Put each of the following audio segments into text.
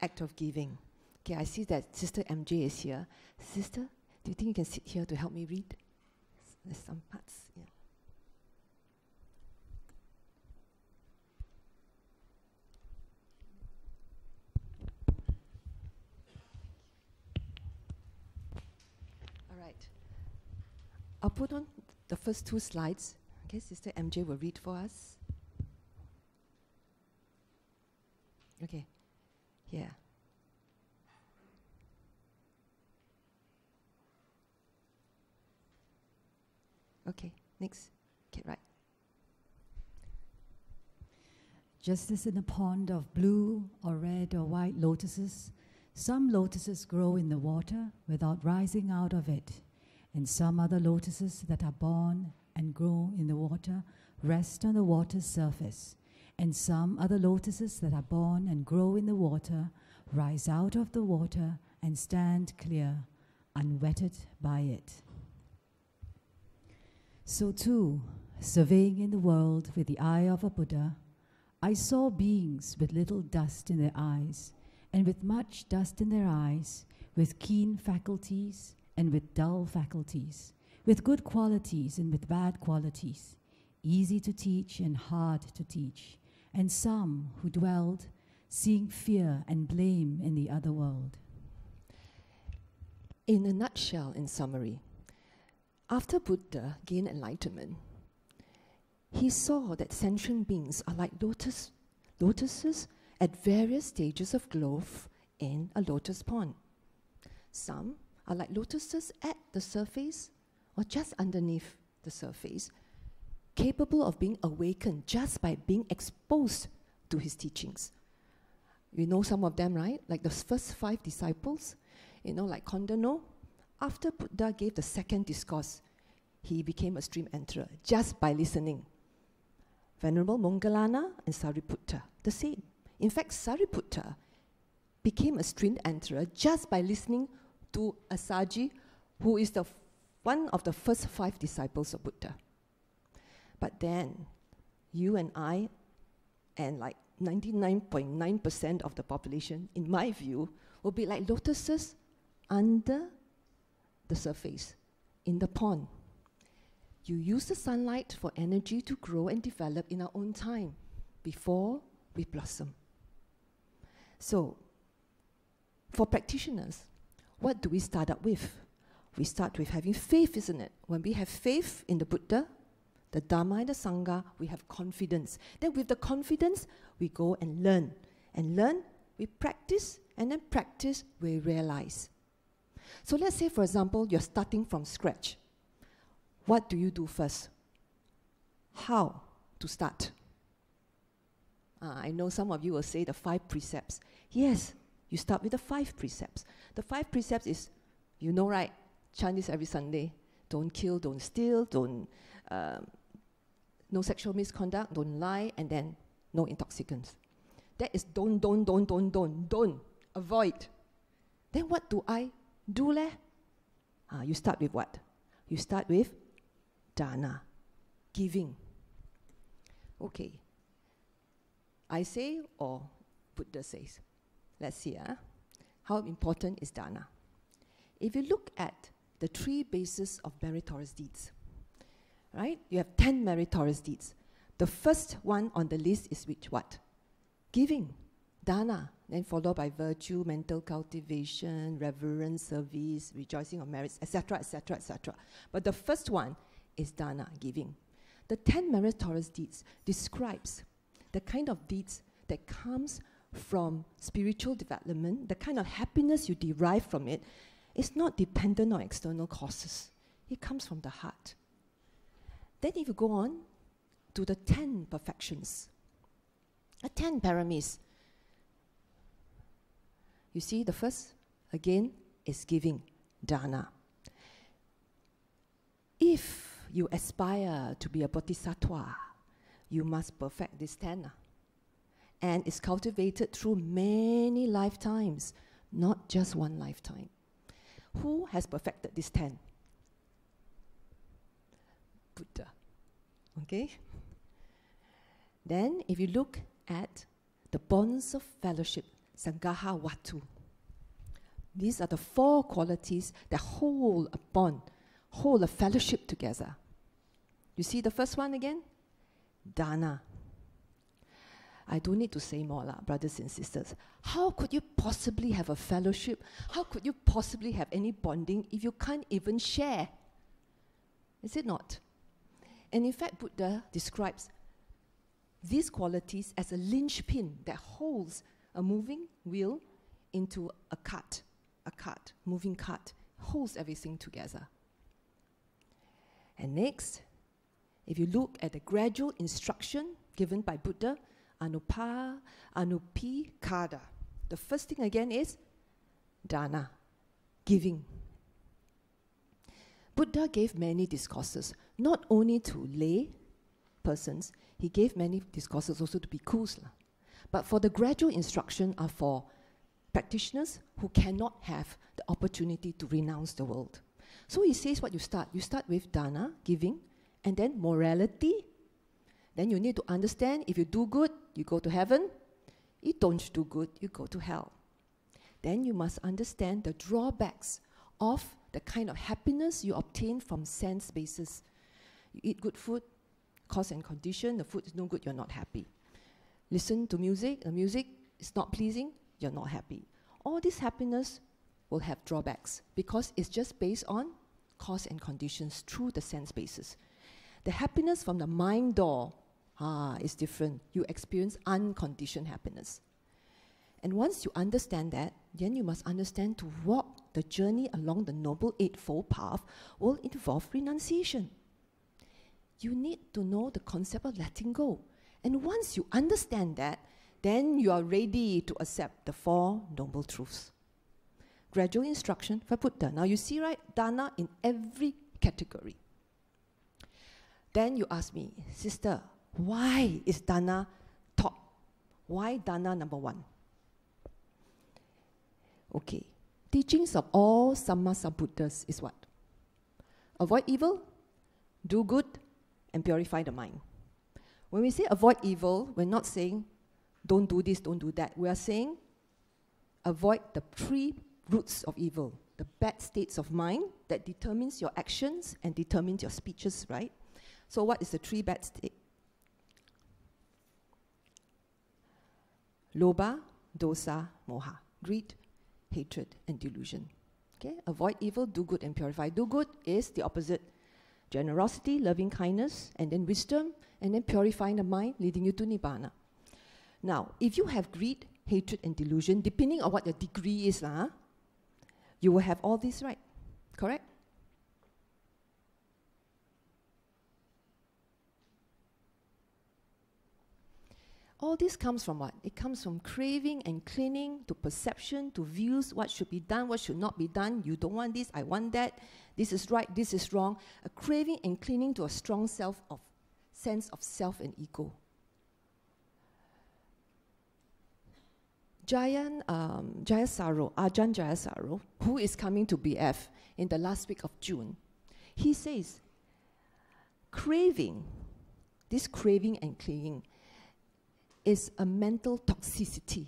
act of giving. Okay, I see that Sister MJ is here. Sister, do you think you can sit here to help me read? There's some parts, yeah. All right. I'll put on the first 2 slides. Okay, Sister MJ will read for us. Okay, yeah. Okay, next. Okay, right. Just as in a pond of blue or red or white lotuses, some lotuses grow in the water without rising out of it, and some other lotuses that are born and grow in the water rest on the water's surface, and some other lotuses that are born and grow in the water rise out of the water and stand clear, unwetted by it. So too, surveying in the world with the eye of a Buddha, I saw beings with little dust in their eyes, and with much dust in their eyes, with keen faculties and with dull faculties, with good qualities and with bad qualities, easy to teach and hard to teach, and some who dwelled, seeing fear and blame in the other world. In a nutshell, in summary, after Buddha gained enlightenment, he saw that sentient beings are like lotuses at various stages of growth in a lotus pond. Some are like lotuses at the surface or just underneath the surface, capable of being awakened just by being exposed to his teachings. You know some of them, right? Like the first 5 disciples, like Kondano. After Buddha gave the second discourse, he became a stream enterer just by listening. Venerable Moggallana and Sariputta, the same. In fact, Sariputta became a stream enterer just by listening to Asaji, who is one of the first 5 disciples of Buddha. But then, you and I, and like 99.9% of the population, in my view, will be like lotuses under the surface, in the pond. You use the sunlight for energy to grow and develop in our own time before we blossom. So, for practitioners, what do we start up with? We start with having faith, isn't it? When we have faith in the Buddha, the Dharma and the Sangha, we have confidence. Then with the confidence, we go and learn. And learn, we practice, and then practice, we realize. So let's say, for example, you're starting from scratch. What do you do first? How to start? I know some of you will say the 5 precepts. Yes, you start with the 5 precepts. The 5 precepts is, you know, right? Chant this every Sunday. Don't kill, don't steal, no sexual misconduct, don't lie, and then no intoxicants. That is don't. Avoid. Then what do I do leh? You start with what? You start with Tana, giving. Okay. I say or Buddha says? Let's see. How important is Tana? If you look at the 3 bases of meritorious deeds, right? You have 10 meritorious deeds. The first one on the list is which what? Giving, dana, then followed by virtue, mental cultivation, reverence, service, rejoicing of merits, etc., etc., etc. But the first one is dana, giving. The 10 meritorious deeds describes the kind of deeds that comes from spiritual development, the kind of happiness you derive from it. It's not dependent on external causes. It comes from the heart. Then if you go on to the 10 perfections, the 10 paramis, you see the first, again, is giving, dana. If you aspire to be a bodhisattva, you must perfect this 10. And it's cultivated through many lifetimes, not just one lifetime. Who has perfected this 10? Buddha. Okay? Then, if you look at the bonds of fellowship, Sangha Watu. These are the 4 qualities that hold a bond, hold a fellowship together. You see the first one again? Dana. I don't need to say more, brothers and sisters. How could you possibly have a fellowship? How could you possibly have any bonding if you can't even share? Is it not? And in fact, Buddha describes these qualities as a linchpin that holds a moving wheel into a cart, moving cart, holds everything together. And next, if you look at the gradual instruction given by Buddha, anupi kada. The first thing again is dana, giving. Buddha gave many discourses, not only to lay persons, he gave many discourses also to bhikkhus. But for the gradual instruction are for practitioners who cannot have the opportunity to renounce the world. So he says what you start. You start with dana, giving, and then morality. Then you need to understand if you do good, you go to heaven. If you don't do good, you go to hell. Then you must understand the drawbacks of the kind of happiness you obtain from sense basis. You eat good food, cause and condition, the food is no good, you're not happy. Listen to music, the music is not pleasing, you're not happy. All this happiness will have drawbacks because it's just based on cause and conditions through the sense basis. The happiness from the mind door is different. You experience unconditioned happiness. And once you understand that, then you must understand to walk the journey along the Noble Eightfold Path will involve renunciation. You need to know the concept of letting go. And once you understand that, then you are ready to accept the 4 Noble Truths. Gradual instruction for Buddha. Now you see, right, dana in every category. Then you ask me, sister, why is dana top? Why dana number 1? Okay, teachings of all Sammasambuddhas is what? Avoid evil, do good, and purify the mind. When we say avoid evil, we're not saying don't do this, don't do that. We are saying avoid the 3 roots of evil, the bad states of mind that determines your actions and determines your speeches, right? So what is the 3 bad states? Lobha, dosa, moha. Greed, hatred, and delusion. Okay? Avoid evil, do good, and purify. Do good is the opposite. Generosity, loving kindness, and then wisdom, and then purifying the mind, leading you to nibbana. Now, if you have greed, hatred, and delusion, depending on what your degree is, you will have all this right. Correct? All this comes from what? It comes from craving and clinging to perception, to views, what should be done, what should not be done. You don't want this, I want that. This is right, this is wrong. A craving and clinging to a strong sense of self and ego. Ajahn Jayasaro, who is coming to BF in the last week of June, he says, this craving and clinging is a mental toxicity.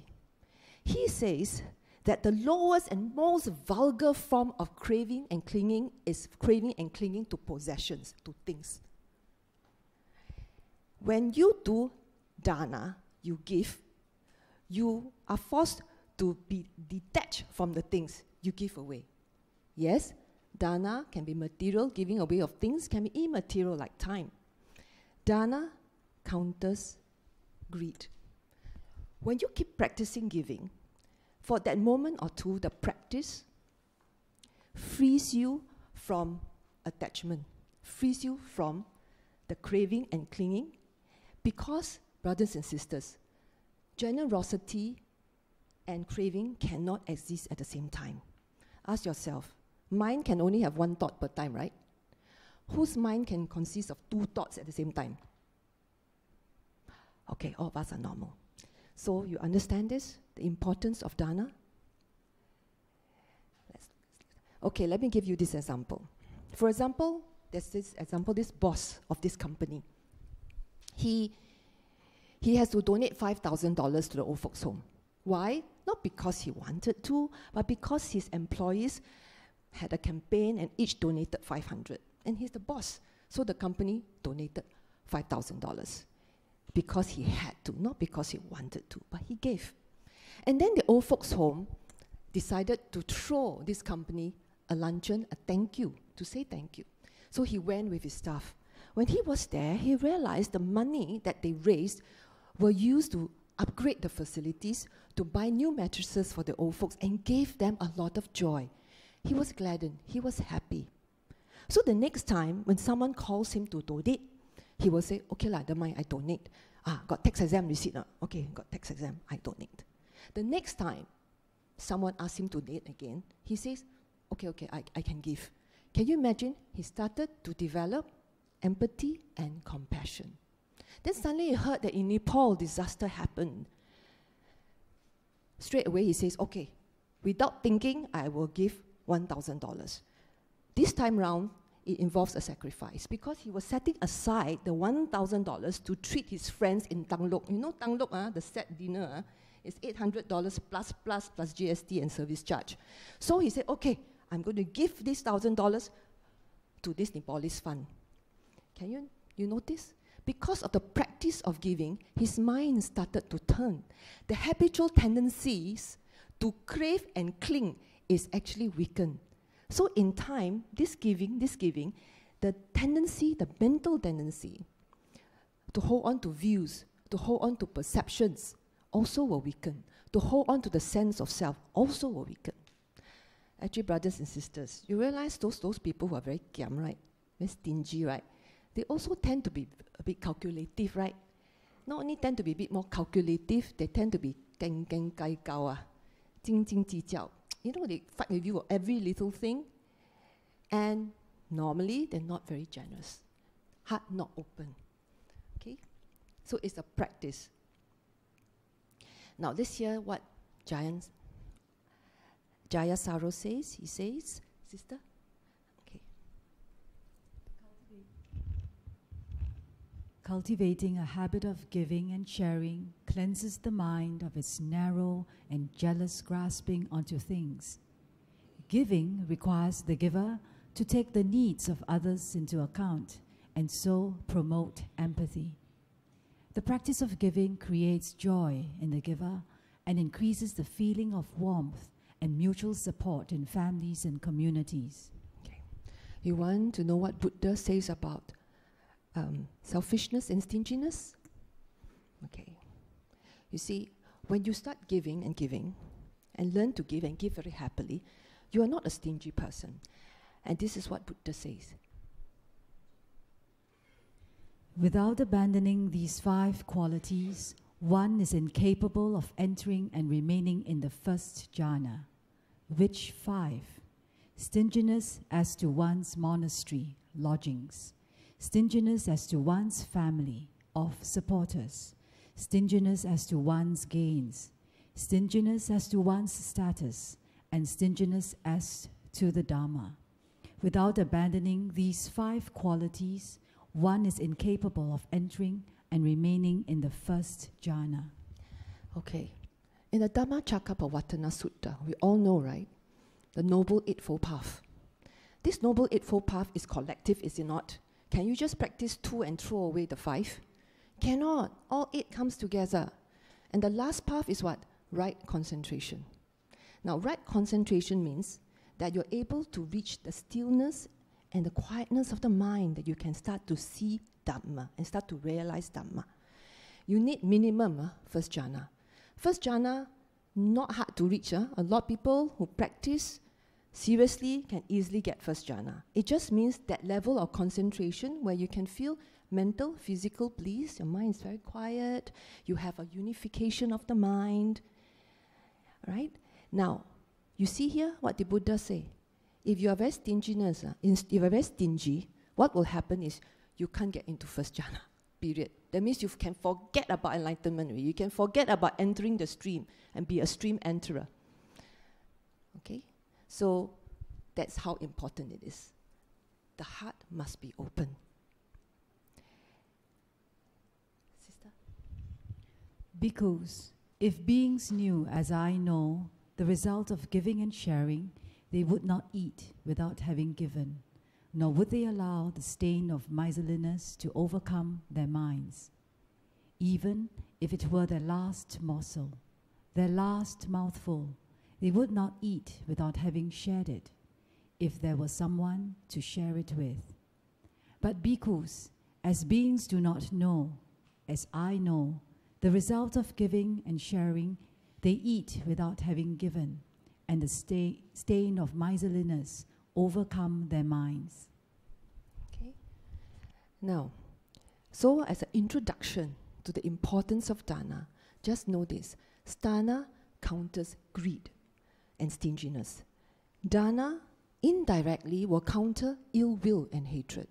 He says that the lowest and most vulgar form of craving and clinging is craving and clinging to possessions, to things. When you do dana, you give, you are forced to be detached from the things you give away. Yes, dana can be material, giving away of things can be immaterial like time. Dana counters greed. When you keep practicing giving, for that moment or two, the practice frees you from attachment, frees you from the craving and clinging, because, brothers and sisters, generosity and craving cannot exist at the same time. Ask yourself, mind can only have 1 thought per time, right? Whose mind can consist of 2 thoughts at the same time? Okay, all of us are normal. So you understand this, the importance of dana? Okay, let me give you this example. For example, there's this example, this boss of this company. He has to donate $5,000 to the old folks' home. Why? not because he wanted to, but because his employees had a campaign and each donated 500. And he's the boss, so the company donated $5,000 because he had to, not because he wanted to, but he gave. And then the old folks' home decided to throw this company a luncheon, a thank you, to say thank you. So he went with his staff. When he was there, he realized the money that they raised were used to upgrade the facilities, to buy new mattresses for the old folks, and gave them a lot of joy. He was gladdened. He was happy. So the next time when someone calls him to donate, he will say, okay lah, don't mind, I donate. Got tax exempt receipt? Okay, got tax exempt, I donate. The next time someone asks him to donate again, he says, okay, I can give. Can you imagine? He started to develop empathy and compassion. Then suddenly he heard that in Nepal, disaster happened. Straight away he says, okay, without thinking, I will give $1,000. This time round, it involves a sacrifice because he was setting aside the $1,000 to treat his friends in Tanglok. You know Tanglok, the set dinner, is $800 plus GST and service charge. So he said, okay, I'm going to give this $1,000 to this Nepalese fund. Can you notice? Because of the practice of giving, his mind started to turn. The habitual tendencies to crave and cling is actually weakened. So in time, this giving, the tendency, the mental tendency to hold on to views, to hold on to perceptions, also will weaken. To hold on to the sense of self also will weaken. Actually, brothers and sisters, you realize those people who are very kiam, right? Very stingy, right? They also tend to be a bit calculative, right? Not only tend to be a bit more calculative, they tend to be geng geng gai gao, jing jing ji jiao. You know, they fight with you for every little thing. And normally, they're not very generous. Heart not open. Okay? So it's a practice. Now, this year, what Jaya Saro says, he says, sister? Okay. Cultivating a habit of giving and sharing cleanses the mind of its narrow and jealous grasping onto things. Giving requires the giver to take the needs of others into account and so promote empathy. The practice of giving creates joy in the giver and increases the feeling of warmth and mutual support in families and communities. Okay. You want to know what Buddha says about selfishness and stinginess? Okay. You see, when you start giving and learn to give and give very happily, you are not a stingy person. And this is what Buddha says. Without abandoning these 5 qualities, one is incapable of entering and remaining in the first jhana. Which 5? Stinginess as to one's monastery, lodgings. Stinginess as to one's family, of supporters. Stinginess as to one's gains. Stinginess as to one's status. And stinginess as to the Dharma. Without abandoning these 5 qualities, one is incapable of entering and remaining in the first jhana. Okay. In the Dhammacakkappavattana Sutta, we all know, right? The Noble Eightfold Path. This Noble Eightfold Path is collective, is it not? Can you just practice 2 and throw away the 5? Cannot. All 8 comes together. And the last path is what? Right concentration. Now, right concentration means that you're able to reach the stillness and the quietness of the mind, that you can start to see Dhamma and start to realize Dhamma. You need minimum first jhana. First jhana, not hard to reach. A lot of people who practice seriously can easily get first jhana. It just means that level of concentration where you can feel mental, physical bliss, your mind is very quiet, you have a unification of the mind. Right? Now, you see here what the Buddha say. If you are very stinginess, if you are very stingy, what will happen is you can't get into first jhana, period. That means you can forget about enlightenment. You can forget about entering the stream and be a stream enterer. Okay? So that's how important it is. The heart must be open. Sister? Bhikkhus, If beings knew, as I know, the result of giving and sharing, they would not eat without having given, nor would they allow the stain of miserliness to overcome their minds. Even if it were their last morsel, their last mouthful, they would not eat without having shared it, if there was someone to share it with. But bhikkhus, as beings do not know, as I know, the result of giving and sharing, they eat without having given, and the stain of miserliness overcome their minds. Okay. Now, so as an introduction to the importance of Tana, just know this. Tana counters greed and stinginess. Dana indirectly will counter ill will and hatred.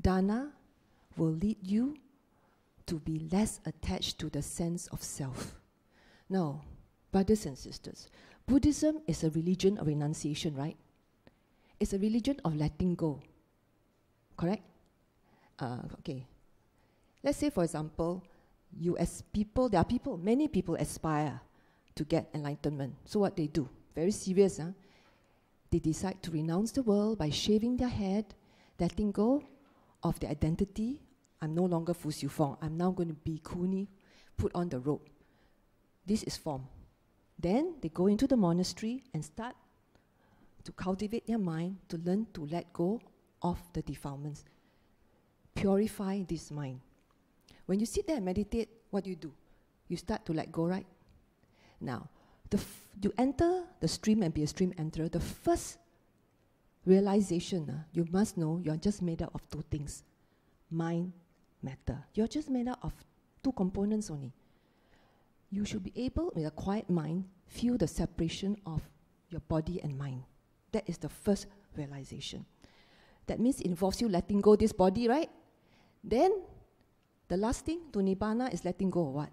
Dana will lead you to be less attached to the sense of self. Now, brothers and sisters, Buddhism is a religion of renunciation, right? It's a religion of letting go. Correct? Okay. Let's say, for example, many people aspire to get enlightenment. So what they do? Very serious, huh? They decide to renounce the world by shaving their head, letting go of their identity. I'm no longer Fu Siew Fong. I'm now going to be Kuni, put on the robe. This is form. Then they go into the monastery and start to cultivate their mind, to learn to let go of the defilements. Purify this mind. When you sit there and meditate, what do? You start to let go, right? Now, you enter the stream and be a stream enterer. The first realization, you must know you're just made up of two things. Mind, matter. You're just made up of two components only. You should be able, with a quiet mind, feel the separation of your body and mind. That is the first realization. That means it involves you letting go this body, right? Then, the last thing to Nibbana is letting go of what?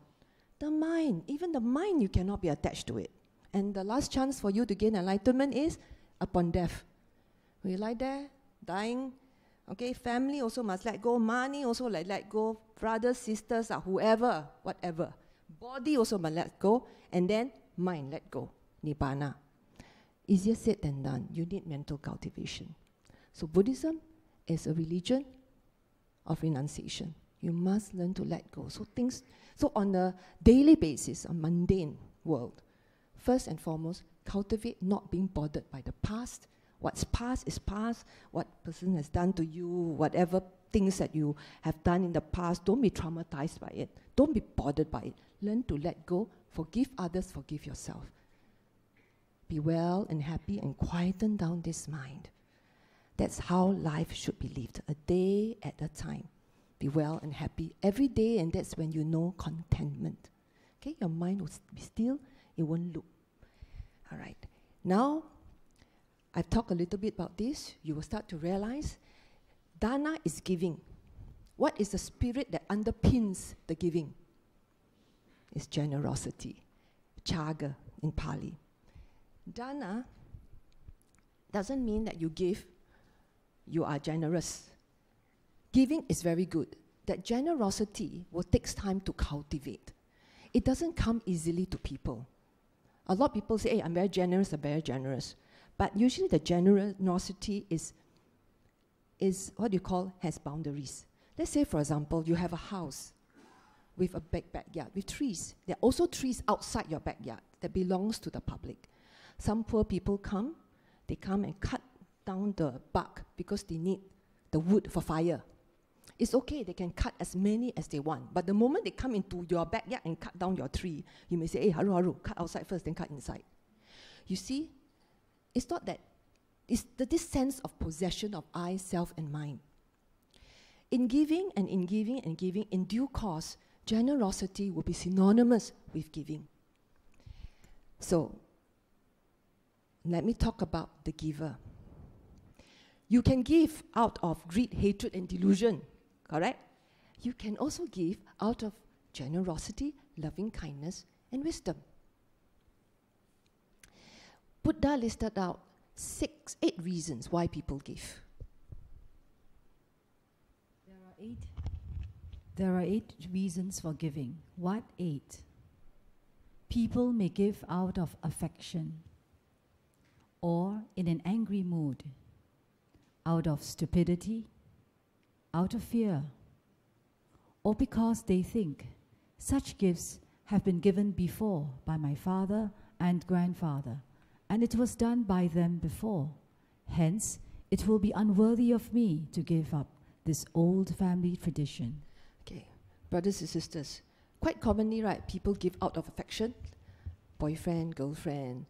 The mind. Even the mind, you cannot be attached to it. And the last chance for you to gain enlightenment is upon death. When you lie there, dying, okay, family also must let go, money also let go, brothers, sisters, whoever, whatever. Body also must let go, and then mind let go, Nibbana. Easier said than done. You need mental cultivation. So Buddhism is a religion of renunciation. You must learn to let go. So on a daily basis, a mundane world, first and foremost, cultivate not being bothered by the past. What's past is past. What person has done to you, whatever things that you have done in the past, don't be traumatized by it. Don't be bothered by it. Learn to let go. Forgive others, forgive yourself. Be well and happy and quieten down this mind. That's how life should be lived, a day at a time. Be well and happy every day, and that's when you know contentment. Okay, your mind will be still, it won't loop. All right. Now, I've talked a little bit about this. You will start to realize Dana is giving. What is the spirit that underpins the giving? It's generosity. Chaga in Pali. Dana doesn't mean that you give, you are generous. Giving is very good. That generosity will take time to cultivate. It doesn't come easily to people. A lot of people say, hey, I'm very generous, But usually the generosity is what you call has boundaries. Let's say, for example, you have a house with a big backyard, with trees. There are also trees outside your backyard that belongs to the public. Some poor people come and cut down the bark because they need the wood for fire. It's okay, they can cut as many as they want. But the moment they come into your backyard and cut down your tree, you may say, hey, haru, cut outside first, then cut inside. You see, it's not that. It's this sense of possession of I, self, and mind. In giving, in due course, generosity will be synonymous with giving. So, let me talk about the giver. You can give out of greed, hatred, and delusion, correct? You can also give out of generosity, loving kindness, and wisdom. Buddha listed out 8 reasons why people give. There are 8 reasons for giving. What 8? People may give out of affection, or in an angry mood, out of stupidity, out of fear, or because they think such gifts have been given before by my father and grandfather, and it was done by them before. Hence, it will be unworthy of me to give up this old family tradition. Okay, brothers and sisters, quite commonly, right, people give out of affection, boyfriend, girlfriend.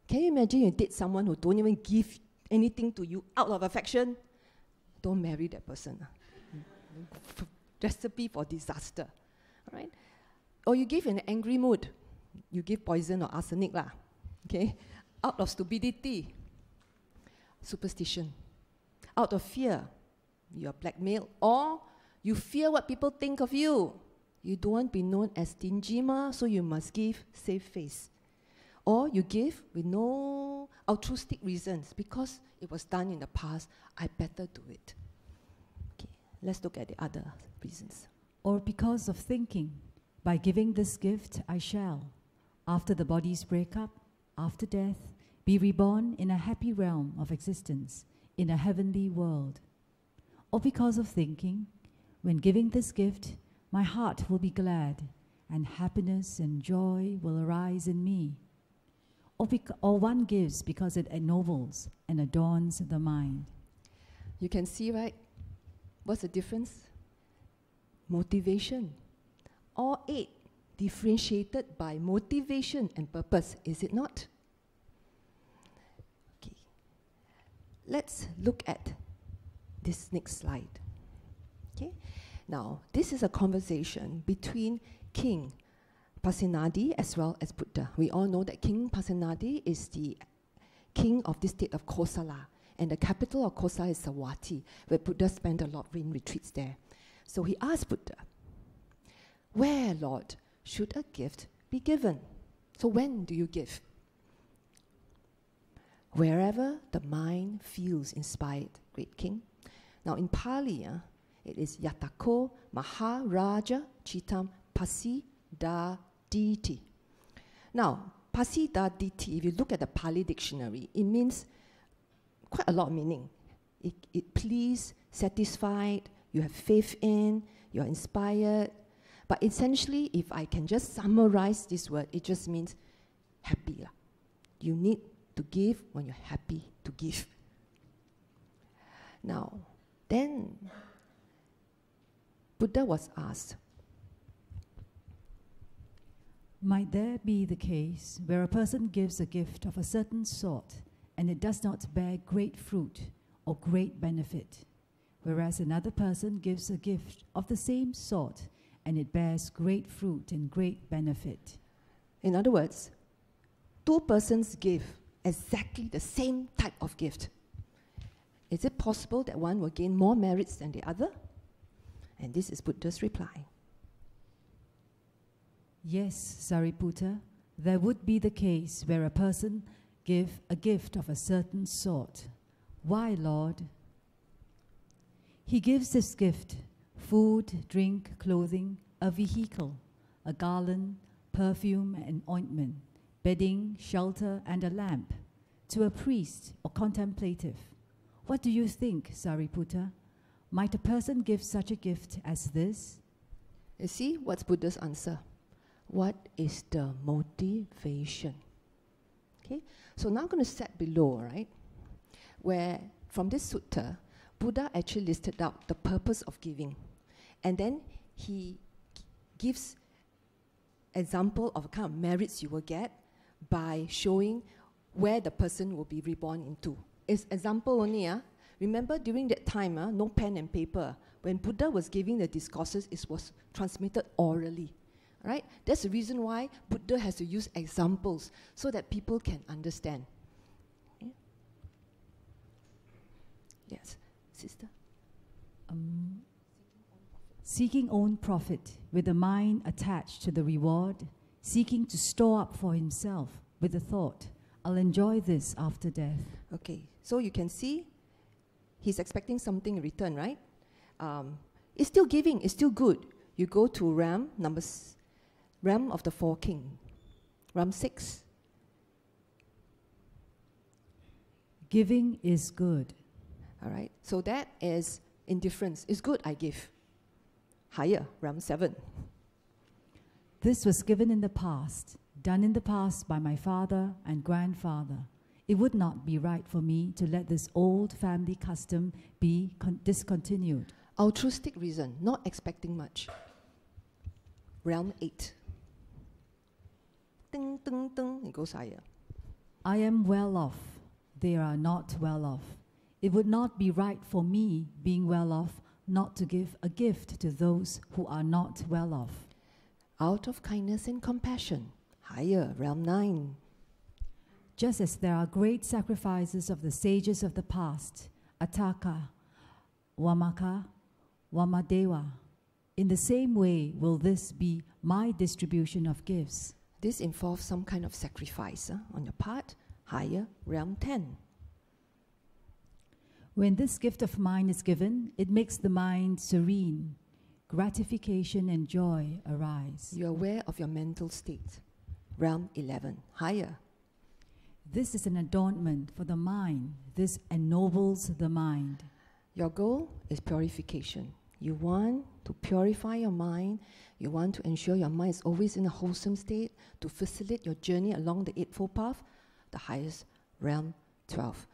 Can you imagine you date someone who don't even give anything to you out of affection? Don't marry that person. Recipe for disaster, all right? Or you give in an angry mood. You give poison or arsenic, lah, okay? Out of stupidity, superstition. Out of fear, you are blackmailed. Or you fear what people think of you. You don't want to be known as stingy, so you must give save face. Or you give with no altruistic reasons. Because it was done in the past, I better do it. Okay, let's look at the other reasons. Or because of thinking, by giving this gift I shall, after the body's breakup, after death, be reborn in a happy realm of existence, in a heavenly world. Or because of thinking, when giving this gift, my heart will be glad, and happiness and joy will arise in me. Or one gives because it ennobles and adorns the mind. You can see, right? What's the difference? Motivation. All 8 differentiated by motivation and purpose, is it not? Okay. Let's look at this next slide. Okay. Now, this is a conversation between King Pasenadi as well as Buddha. We all know that King Pasenadi is the king of this state of Kosala, and the capital of Kosala is Savatthi, where Buddha spent a lot of rain retreats there. So he asked Buddha, where, Lord, should a gift be given? So when do you give? Wherever the mind feels inspired, great king. Now in Pali, it is Yatako Maharaja Chitam Pasi Da Diti. Now, Pasi Da Diti, if you look at the Pali dictionary, it means quite a lot of meaning. It please, satisfied, you have faith in, you are inspired. But essentially, if I can just summarize this word, it just means happy. You need to give when you're happy to give. Now, then Buddha was asked, might there be the case where a person gives a gift of a certain sort and it does not bear great fruit or great benefit, whereas another person gives a gift of the same sort and it bears great fruit and great benefit? In other words, 2 persons give exactly the same type of gift. Is it possible that one will gain more merits than the other? And this is Buddha's reply. Yes, Sariputta, there would be the case where a person give a gift of a certain sort. Why, Lord? He gives this gift, food, drink, clothing, a vehicle, a garland, perfume and ointment, bedding, shelter, and a lamp, to a priest or contemplative. What do you think, Sariputta? Might a person give such a gift as this? You see, what's Buddha's answer? What is the motivation? Okay, so now I'm going to set below, right, where from this sutta, Buddha actually listed out the purpose of giving. And then he gives example of kind of merits you will get by showing where the person will be reborn into. It's example only. Remember during that time, no pen and paper. When Buddha was giving the discourses, it was transmitted orally. Right? That's the reason why Buddha has to use examples so that people can understand. Okay? Yes, sister? Seeking own profit with the mind attached to the reward, seeking to store up for himself with the thought, I'll enjoy this after death. Okay, so you can see he's expecting something in return, right? It's still giving, it's still good. You go to realm of the 4 kings. Realm 6. Giving is good. All right. So that is indifference. It's good, I give. Higher, realm 7. This was given in the past, done in the past by my father and grandfather. It would not be right for me to let this old family custom be discontinued. Altruistic reason, not expecting much. Realm 8. Ding, ding, ding. It goes higher. I am well off. They are not well off. It would not be right for me, being well off, not to give a gift to those who are not well off. Out of kindness and compassion. Higher, realm 9. Just as there are great sacrifices of the sages of the past, Ataka, Wamaka, Wamadewa, in the same way will this be my distribution of gifts. This involves some kind of sacrifice on your part. Higher, realm 10. When this gift of mine is given, it makes the mind serene. Gratification and joy arise. You're aware of your mental state. Realm 11. Higher. This is an adornment for the mind. This ennobles the mind. Your goal is purification. You want to purify your mind. You want to ensure your mind is always in a wholesome state to facilitate your journey along the Eightfold Path. The highest, realm 12.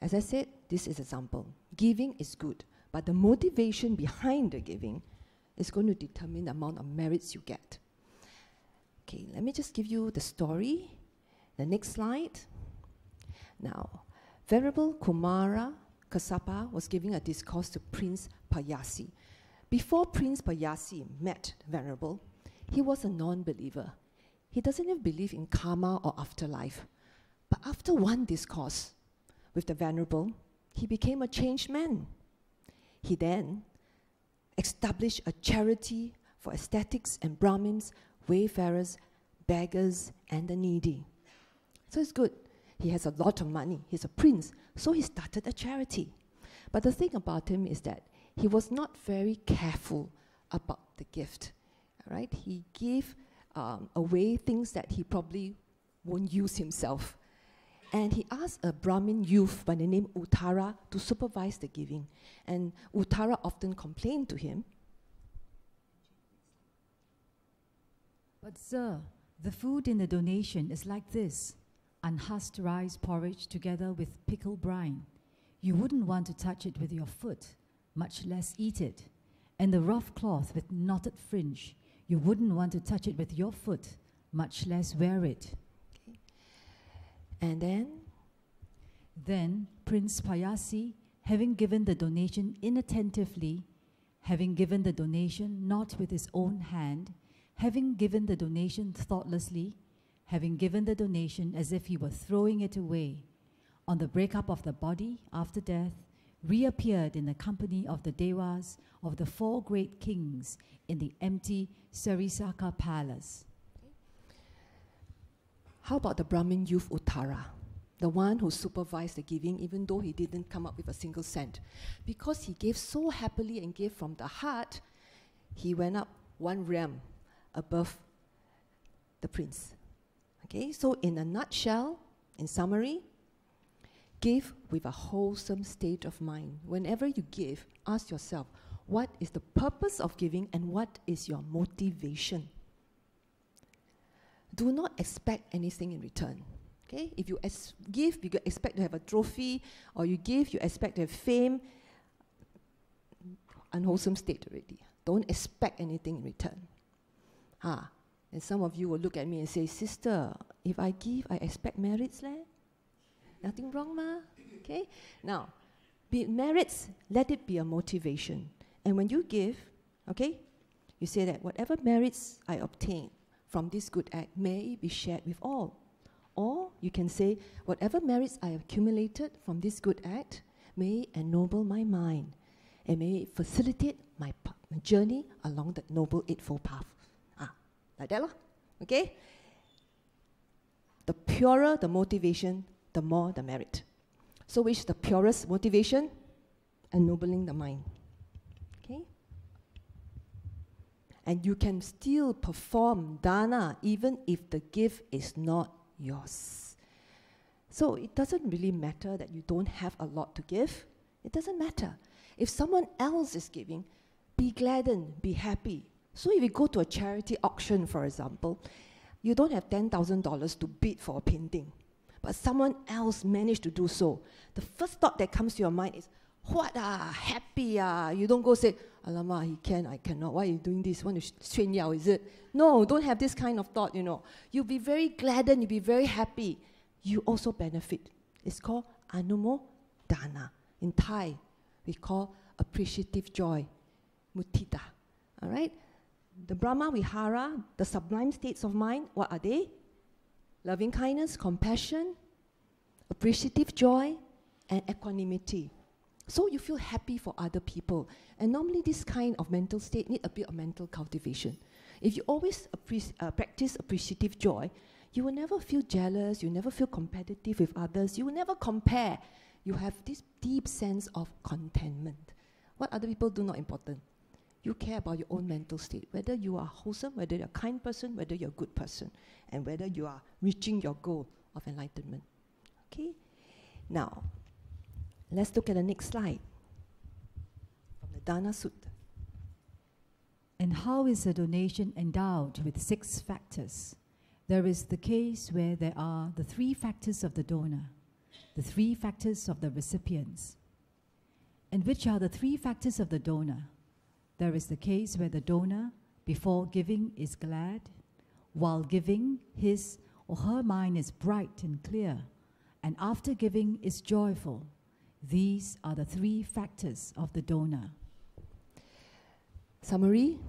As I said, this is an example. Giving is good, but the motivation behind the giving is going to determine the amount of merits you get. Okay, let me just give you the story. The next slide. Now, Venerable Kumara Kassapa was giving a discourse to Prince Payasi. Before Prince Payasi met Venerable, he was a non-believer. He doesn't even believe in karma or afterlife. But after one discourse with the Venerable, he became a changed man. He then established a charity for ascetics and Brahmins, wayfarers, beggars, and the needy. So it's good. He has a lot of money. He's a prince. So he started a charity. But the thing about him is that he was not very careful about the gift. Right? He gave away things that he probably won't use himself. And he asked a Brahmin youth by the name Uttara to supervise the giving. And Uttara often complained to him. But sir, the food in the donation is like this: unhusked rice porridge together with pickled brine. You wouldn't want to touch it with your foot, much less eat it. And the rough cloth with knotted fringe, you wouldn't want to touch it with your foot, much less wear it. Okay. And then Prince Payasi, having given the donation inattentively, having given the donation not with his own hand, having given the donation thoughtlessly, having given the donation as if he were throwing it away, on the breakup of the body after death, reappeared in the company of the Devas of the 4 great kings in the empty Sarisaka palace. How about the Brahmin youth Uttara, the one who supervised the giving even though he didn't come up with a single cent? Because he gave so happily and gave from the heart, he went up 1 realm above the prince. Okay, so in a nutshell, in summary, give with a wholesome state of mind. Whenever you give, ask yourself, what is the purpose of giving and what is your motivation? Do not expect anything in return. Okay, if you give, you expect to have a trophy, or you give, you expect to have fame. Unwholesome state already. Don't expect anything in return. And some of you will look at me and say, sister, if I give, I expect merits, leh? Nothing wrong, ma? Okay? Now, be it merits, let it be a motivation. And when you give, okay, you say that whatever merits I obtain from this good act may be shared with all. Or you can say, whatever merits I have accumulated from this good act may ennoble my mind and may facilitate my journey along the Noble Eightfold Path. Like that, okay? The purer the motivation, the more the merit. So which is the purest motivation? Ennobling the mind. Okay? And you can still perform dana even if the gift is not yours. So it doesn't really matter that you don't have a lot to give. It doesn't matter. If someone else is giving, be gladdened, be happy. So if you go to a charity auction, for example, you don't have $10,000 to bid for a painting, but someone else managed to do so. The first thought that comes to your mind is, what happy You don't go say, alamak, he can, I cannot. Why are you doing this? Want to strain yao, is it? No, don't have this kind of thought, You'll be very gladdened, you'll be very happy. You also benefit. It's called anumo dana. In Thai, we call appreciative joy, mudita. All right? The Brahma Vihara, the sublime states of mind, what are they? Loving kindness, compassion, appreciative joy, and equanimity. So you feel happy for other people. And normally this kind of mental state need a bit of mental cultivation. If you always practice appreciative joy, you will never feel jealous, you will never feel competitive with others, you will never compare. You have this deep sense of contentment. What other people do not important. You care about your own mental state, whether you are wholesome, whether you're a kind person, whether you're a good person, and whether you are reaching your goal of enlightenment. Okay? Now, let's look at the next slide from the Dana Sutta. And how is a donation endowed with 6 factors? There is the case where there are the 3 factors of the donor, the 3 factors of the recipients. And which are the 3 factors of the donor? There is the case where the donor, before giving, is glad, while giving, his or her mind is bright and clear, and after giving is joyful. These are the 3 factors of the donor. Summary,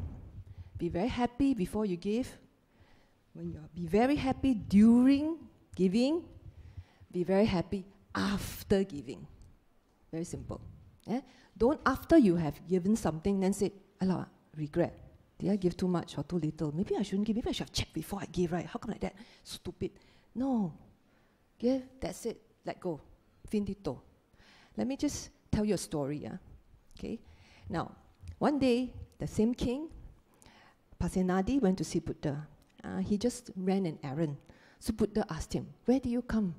be very happy before you give. Be very happy during giving. Be very happy after giving. Very simple. Don't after you have given something then say, Allah, regret. Did I give too much or too little? Maybe I shouldn't give. Maybe I should have checked before I give, right? How come like that? Stupid. No. Give, that's it. Let go. Finito. Let me just tell you a story. Okay. Now, one day, the same king, Pasenadi, went to see Buddha. He just ran an errand. So Buddha asked him, where do you come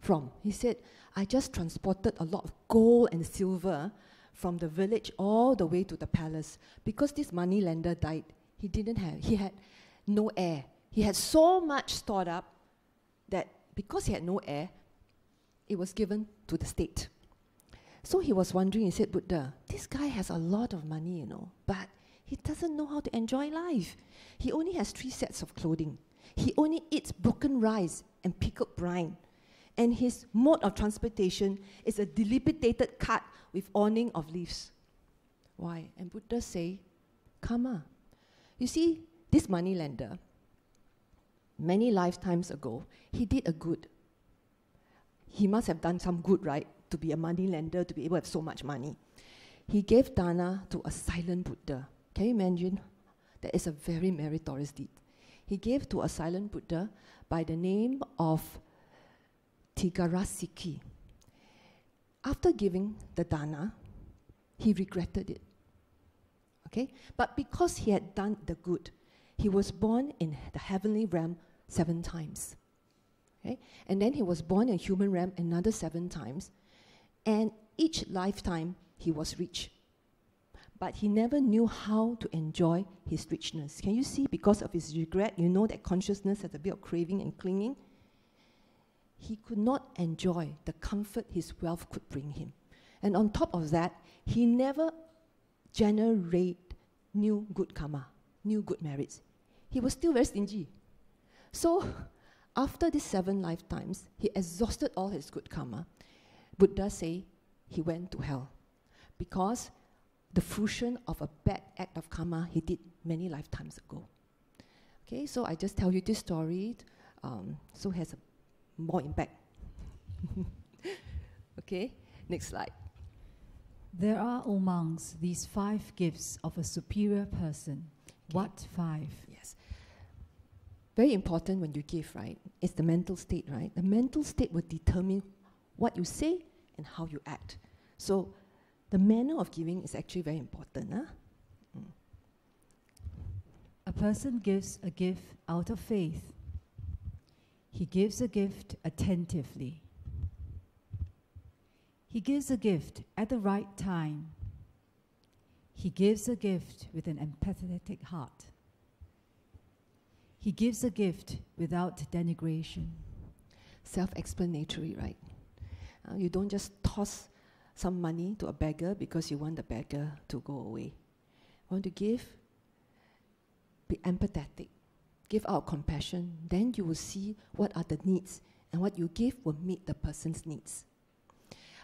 from? He said, I just transported a lot of gold and silver from the village all the way to the palace. Because this moneylender died, he had no heir. He had so much stored up that because he had no heir, it was given to the state. So he was wondering, he said, Buddha, this guy has a lot of money, but he doesn't know how to enjoy life. He only has 3 sets of clothing. He only eats broken rice and pickled brine. And his mode of transportation is a dilapidated cart with awning of leaves. Why? And Buddha say, karma. You see, this moneylender, many lifetimes ago, he did a good. He must have done some good, right? To be a moneylender, to be able to have so much money. He gave dana to a silent Buddha. Can you imagine? That is a very meritorious deed. He gave to a silent Buddha by the name of Tigarasiki. After giving the dana, he regretted it. Okay? But because he had done the good, he was born in the heavenly realm 7 times. Okay? And then he was born in human realm another 7 times. And each lifetime, he was rich. But he never knew how to enjoy his richness. Can you see? Because of his regret, you know that consciousness has a bit of craving and clinging. He could not enjoy the comfort his wealth could bring him. And on top of that, he never generated new good karma, new good merits. He was still very stingy. So, after these 7 lifetimes, he exhausted all his good karma. Buddha say he went to hell because the fruition of a bad act of karma he did many lifetimes ago. Okay, so I just tell you this story, so it has a more impact. Okay, next slide. There are, O monks, these 5 gifts of a superior person. Okay. What 5? Yes. Very important when you give, right? It's the mental state, right? The mental state will determine what you say and how you act. So the manner of giving is actually very important. A person gives a gift out of faith. He gives a gift attentively. He gives a gift at the right time. He gives a gift with an empathetic heart. He gives a gift without denigration. Self-explanatory, right? You don't just toss some money to a beggar because you want the beggar to go away. Want to give? Be empathetic. Give out compassion. Then you will see what are the needs, and what you give will meet the person's needs.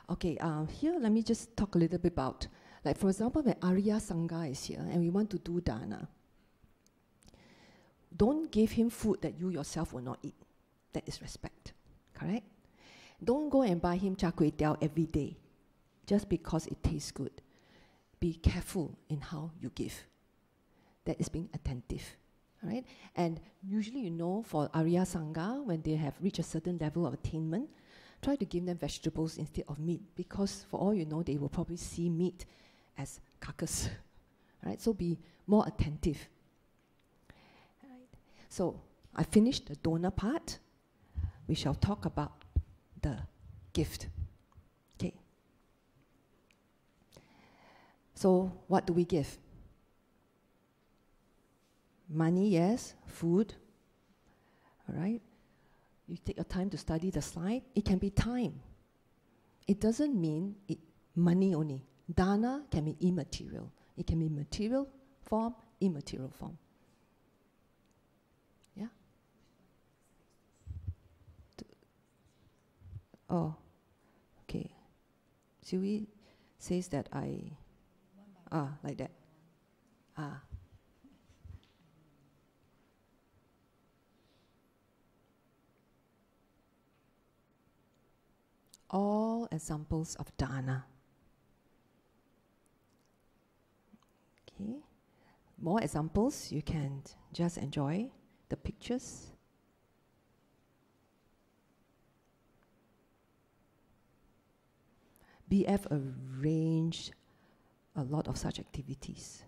Okay, here let me just talk a little bit about, like for example, when Arya Sangha is here and we want to do dana, don't give him food that you yourself will not eat. That is respect, correct? Don't go and buy him char kway teow every day just because it tastes good. Be careful in how you give. That is being attentive, all right? And usually, you know, for Arya Sangha, when they have reached a certain level of attainment, try to give them vegetables instead of meat, because for all you know, they will probably see meat as carcass, right? So be more attentive. Right. So I finished the donor part. We shall talk about the gift. Okay. So what do we give? Money, yes. Food. All right. You take your time to study the slide. It can be time. It doesn't mean money only. Dana can be immaterial. It can be material form, immaterial form. Yeah? Oh, okay. Siew says that like that. All examples of dana. Okay. More examples, you can just enjoy the pictures. BF arranged a lot of such activities.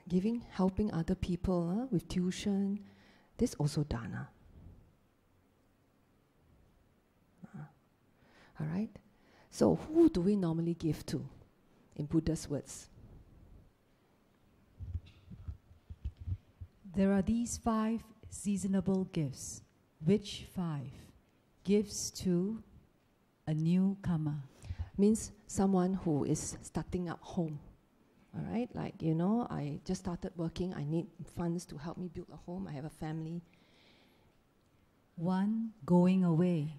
Giving, helping other people with tuition, this also dana. All right? So who do we normally give to in Buddha's words? There are these 5 seasonable gifts. Which 5? Gifts to a newcomer. Means someone who is starting up home. All right, like, you know, I just started working. I need funds to help me build a home. I have a family. 1 going away.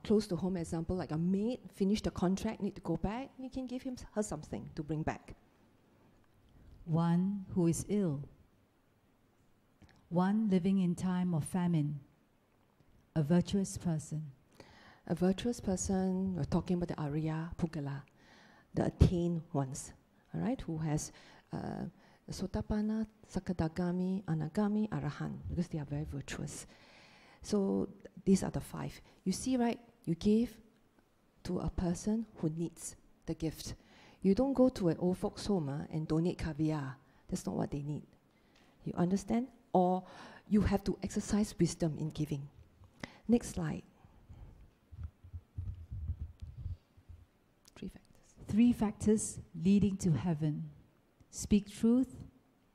Close to home example, like a maid, finished the contract, need to go back. You can give her something to bring back. 1 who is ill. 1 living in time of famine. A virtuous person. A virtuous person, we're talking about the Arya Pugala, the attained ones. All right, who has Sotapanna, Sakadagami, Anagami, Arahant, because they are very virtuous. So these are the 5. You see, right? You give to a person who needs the gift. You don't go to an old folks' home and donate caviar. That's not what they need. You understand? Or you have to exercise wisdom in giving. Next slide. 3 factors. 3 factors leading to heaven. Speak truth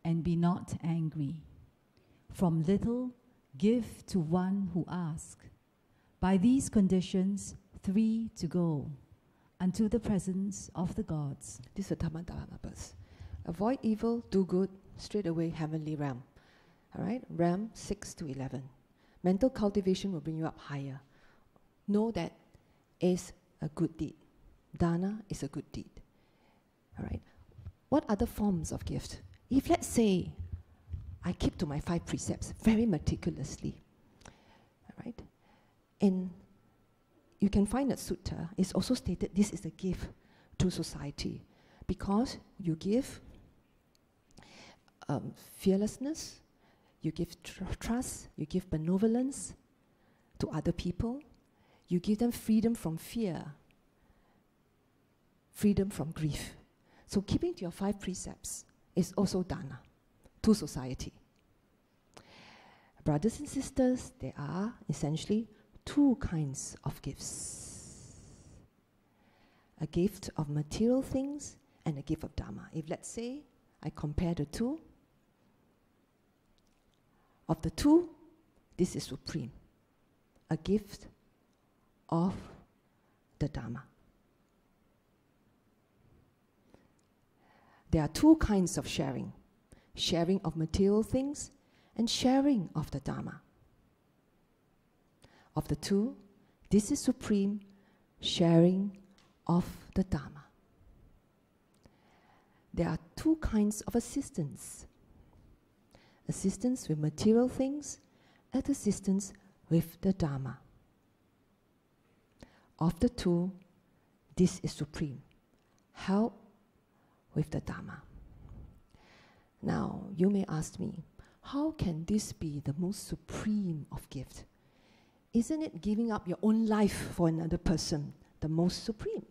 and be not angry. From little, give to one who asks. By these conditions, 3 to go, unto the presence of the gods. This is the Dhammadharma verse. Avoid evil, do good, straight away heavenly realm. All right, realm 6 to 11. Mental cultivation will bring you up higher. Know that is a good deed. Dana is a good deed. All right. What other forms of gift? If let's say I keep to my 5 precepts very meticulously, all right, and you can find that sutta is also stated this is a gift to society, because you give, fearlessness, you give trust, you give benevolence to other people, you give them freedom from fear, freedom from grief. So keeping to your 5 precepts is also dana to society. Brothers and sisters, there are essentially 2 kinds of gifts. A gift of material things and a gift of Dharma. If let's say I compare the 2, of the 2, this is supreme. A gift of the Dharma. There are 2 kinds of sharing. Sharing of material things and sharing of the Dharma. Of the 2, this is supreme, sharing of the Dharma. There are 2 kinds of assistance. Assistance with material things and assistance with the Dharma. Of the 2, this is supreme. Help with the Dharma. Now, you may ask me, how can this be the most supreme of gifts? Isn't it giving up your own life for another person the most supreme?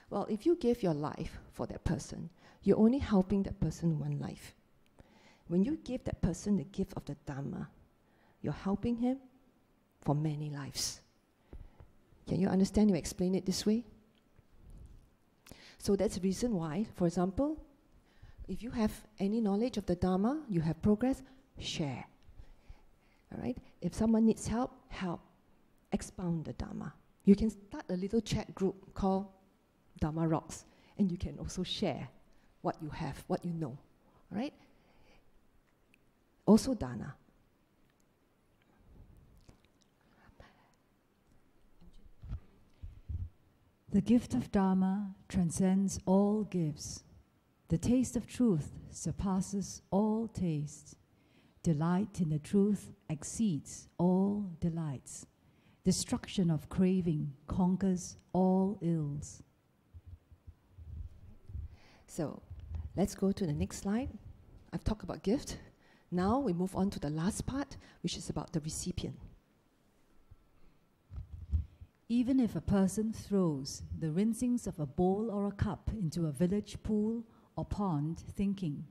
Well, if you give your life for that person, you're only helping that person one life. When you give that person the gift of the Dharma, you're helping him for many lives. Can you understand? You explain it this way? So that's the reason why, for example, if you have any knowledge of the Dharma, you have progress, share. All right? If someone needs help, help. Expound the Dharma. You can start a little chat group called Dharma Rocks, and you can also share what you have, what you know. All right? Also Dana. The gift of Dharma transcends all gifts. The taste of truth surpasses all tastes. Delight in the truth exceeds all delights. Destruction of craving conquers all ills. So, let's go to the next slide. I've talked about gift. Now we move on to the last part, which is about the recipient. Even if a person throws the rinsings of a bowl or a cup into a village pool or pond, thinking,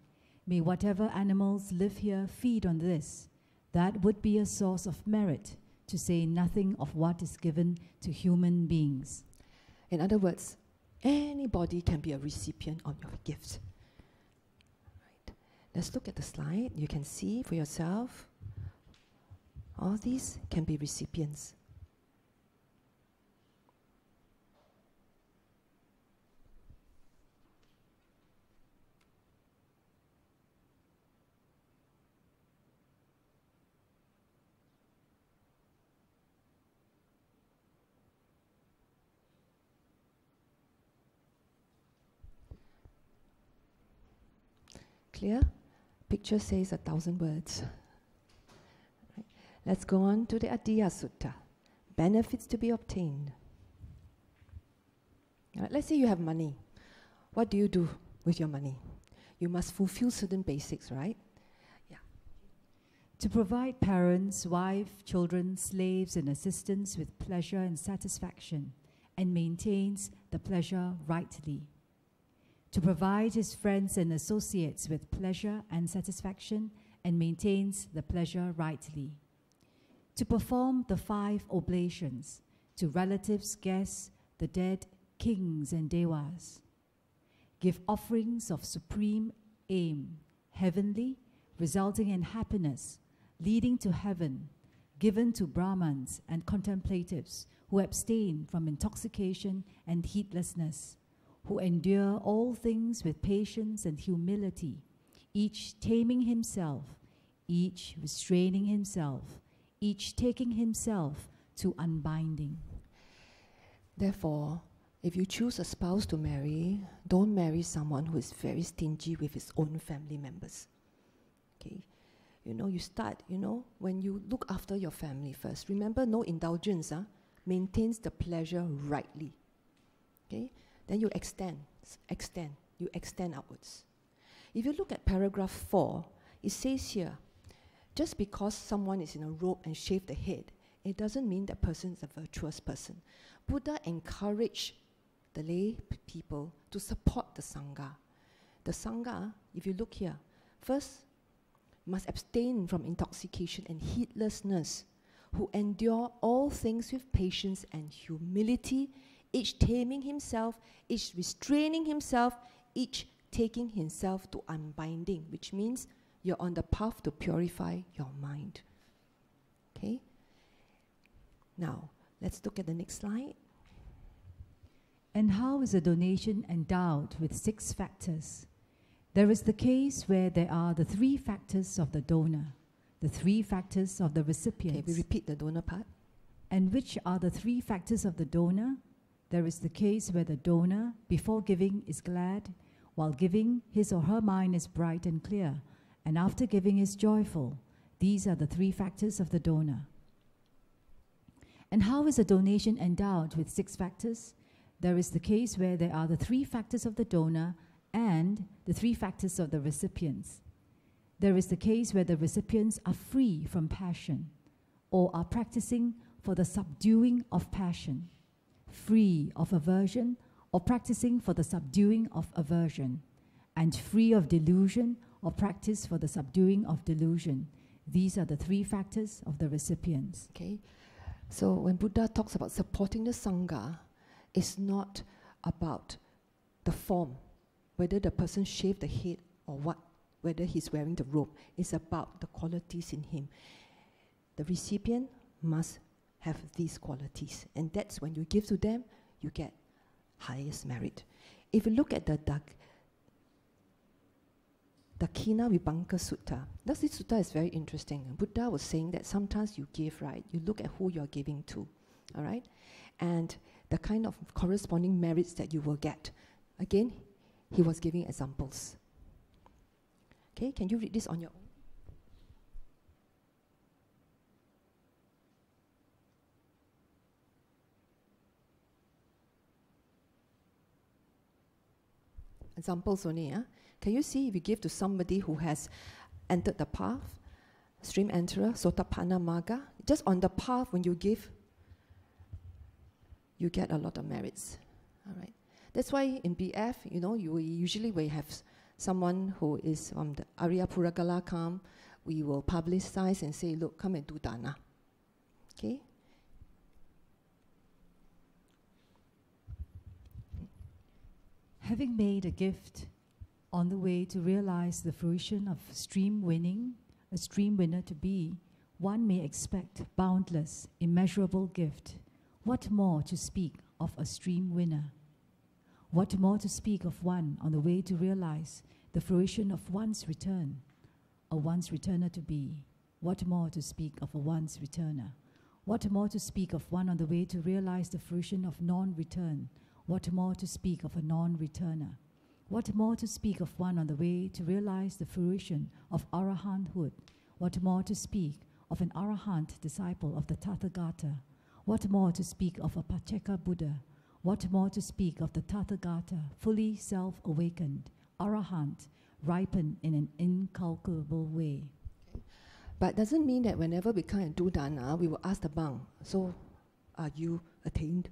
"May whatever animals live here feed on this," that would be a source of merit, to say nothing of what is given to human beings. In other words, anybody can be a recipient of your gift. Right. Let's look at the slide. You can see for yourself, all these can be recipients. Clear? Picture says 1,000 words. Right. Let's go on to the Adiya Sutta. Benefits to be obtained. Right. Let's say you have money. What do you do with your money? You must fulfill certain basics, right? Yeah. To provide parents, wife, children, slaves, and assistants with pleasure and satisfaction, and maintains the pleasure rightly. To provide his friends and associates with pleasure and satisfaction, and maintains the pleasure rightly. To perform the 5 oblations to relatives, guests, the dead, kings, and devas. Give offerings of supreme aim, heavenly, resulting in happiness, leading to heaven, given to Brahmans and contemplatives who abstain from intoxication and heedlessness, who endure all things with patience and humility, each taming himself, each restraining himself, each taking himself to unbinding. Therefore, if you choose a spouse to marry, don't marry someone who is very stingy with his own family members. Okay? You start, when you look after your family first. Remember, no indulgence, maintains the pleasure rightly. Okay? Then you extend, you extend outwards. If you look at paragraph 4, it says here, just because someone is in a robe and shaved the head, it doesn't mean that person is a virtuous person. Buddha encouraged the lay people to support the Sangha. The Sangha, if you look here, first, must abstain from intoxication and heedlessness, who endure all things with patience and humility, each taming himself, each restraining himself, each taking himself to unbinding, which means you're on the path to purify your mind. Okay? Now, let's look at the next slide. And how is a donation endowed with 6 factors? There is the case where there are the 3 factors of the donor, the 3 factors of the recipient. Okay, we repeat the donor part. And which are the 3 factors of the donor? There is the case where the donor, before giving, is glad, while giving, his or her mind is bright and clear, and after giving is joyful. These are the 3 factors of the donor. And how is a donation endowed with 6 factors? There is the case where there are the 3 factors of the donor and the 3 factors of the recipients. There is the case where the recipients are free from passion or are practicing for the subduing of passion, free of aversion or practicing for the subduing of aversion, and free of delusion or practice for the subduing of delusion. These are the 3 factors of the recipients. Okay, so when Buddha talks about supporting the Sangha, it's not about the form, whether the person shaved the head or what, whether he's wearing the robe. It's about the qualities in him. The recipient must have these qualities, and that's when you give to them, you get highest merit. If you look at the Dakina Vibhanka Sutta, this sutta is very interesting. Buddha was saying that sometimes you give, right? You look at who you're giving to, all right? And the kind of corresponding merits that you will get. Again, he was giving examples. Okay, can you read this on your own? Examples only, yeah? Can you see if you give to somebody who has entered the path, stream enterer, Sotapanna Magga, just on the path when you give, you get a lot of merits, all right? That's why in BF, you know, usually we have someone who is from the Arya Puragala come, we will publicize and say, look, come and do dana, okay? Having made a gift on the way to realize the fruition of stream winning, a stream winner to be, one may expect boundless, immeasurable gift. What more to speak of a stream winner? What more to speak of one on the way to realize the fruition of one's return, a one's returner to be? What more to speak of a one's returner? What more to speak of one on the way to realize the fruition of non-return? What more to speak of a non-returner? What more to speak of one on the way to realize the fruition of arahanthood? What more to speak of an arahant disciple of the Tathagata? What more to speak of a Pacceka Buddha? What more to speak of the Tathagata, fully self-awakened, arahant, ripened in an incalculable way? Okay. But doesn't mean that whenever we come and do dana, we will ask the monk, so are you attained?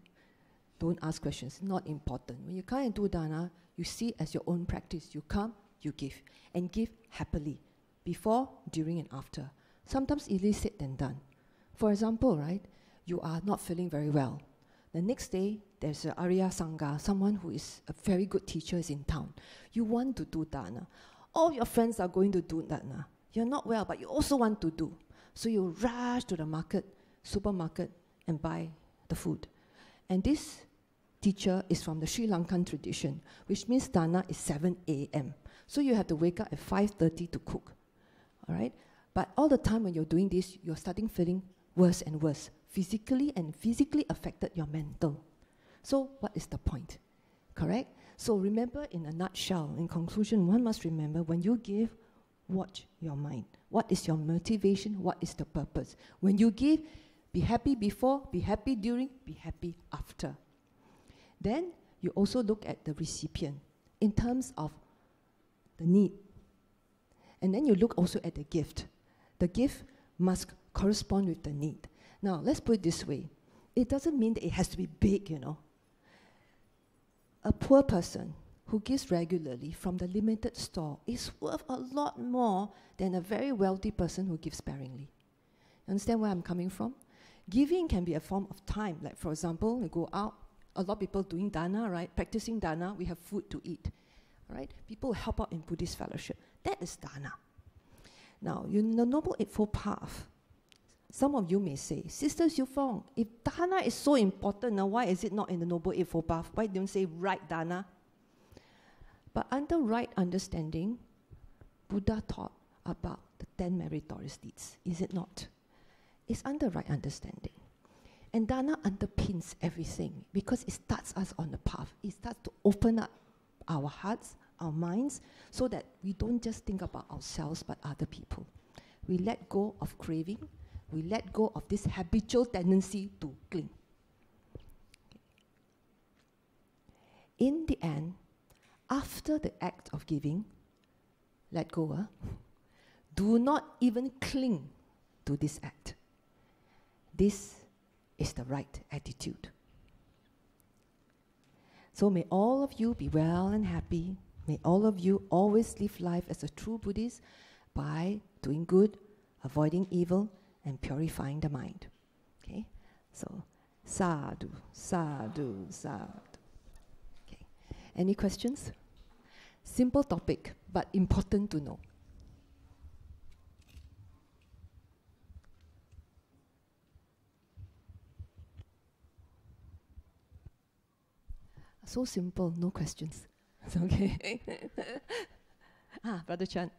Don't ask questions, not important. When you come and do dana, you see it as your own practice. You come, you give, and give happily, before, during, and after. Sometimes easily said than done. For example, right, you are not feeling very well. The next day, there's an Arya Sangha, someone who is a very good teacher is in town. You want to do dana. All your friends are going to do dana. You're not well, but you also want to do. So you rush to the market, supermarket, and buy the food. And this teacher is from the Sri Lankan tradition, which means dana is 7 a.m. So you have to wake up at 5:30 to cook, all right? But all the time when you're doing this, you're starting feeling worse and worse, physically affected your mental. So what is the point, correct? So remember, in a nutshell, in conclusion, one must remember, when you give, watch your mind. What is your motivation? What is the purpose? When you give, be happy before, be happy during, be happy after. Then you also look at the recipient in terms of the need. And then you look also at the gift. The gift must correspond with the need. Now, let's put it this way. It doesn't mean that it has to be big, you know. A poor person who gives regularly from the limited store is worth a lot more than a very wealthy person who gives sparingly. Understand where I'm coming from? Giving can be a form of time. Like, for example, we go out, a lot of people doing dana, right? Practicing dana, we have food to eat, right? People help out in Buddhist fellowship. That is dana. Now, in the Noble Eightfold Path, some of you may say, Sister Siew Fong, if dana is so important, now why is it not in the Noble Eightfold Path? Why don't you say right dana? But under right understanding, Buddha taught about the 10 meritorious deeds, is it not? It's under right understanding. And dana underpins everything because it starts us on the path. It starts to open up our hearts, our minds, so that we don't just think about ourselves but other people. We let go of craving. We let go of this habitual tendency to cling. In the end, after the act of giving, let go. Do not even cling to this act. This is the right attitude. So may all of you be well and happy. May all of you always live life as a true Buddhist by doing good, avoiding evil, and purifying the mind. Okay? So, sadhu, sadhu, sadhu. Okay. Any questions? Simple topic, but important to know. So simple, no questions. It's okay. Brother Chan.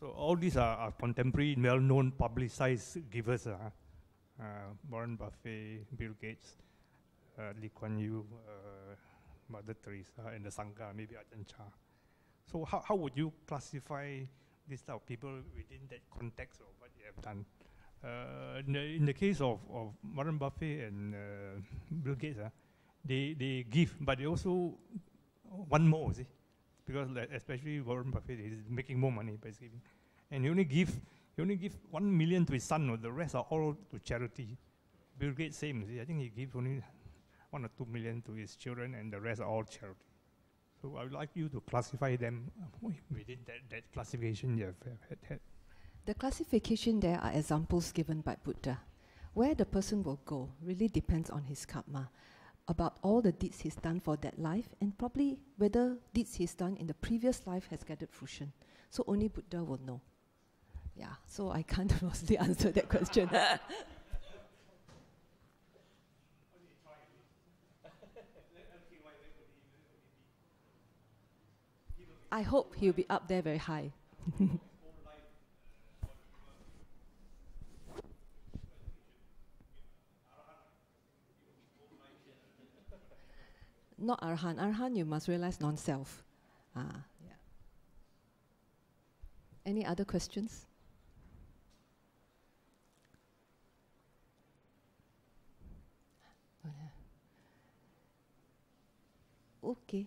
So all these are contemporary, well-known, publicized givers. Warren Buffett, Bill Gates, Lee Kuan Yew, Mother Teresa, and the Sangha, maybe Ajahn Chah. So how would you classify these type of people within that context of what they have done? In the case of Warren Buffett and Bill Gates, they give, but they also want more, see? Because especially Warren Buffett is making more money by giving. And he only give 1 million to his son, or the rest are all to charity. Bill Gates same, see? I think he gives only 1 or 2 million to his children, and the rest are all charity. So I would like you to classify them within that classification you have had. The classification there are examples given by Buddha. Where the person will go really depends on his karma, about all the deeds he's done for that life, and probably whether deeds he's done in the previous life has gathered fruition. So only Buddha will know. Yeah, so I can't mostly answer that question. I hope he'll be up there very high. Not Arhan. Arhan, you must realize non-self. Yeah. Any other questions? Okay.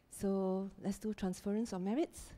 So let's do transference of merits.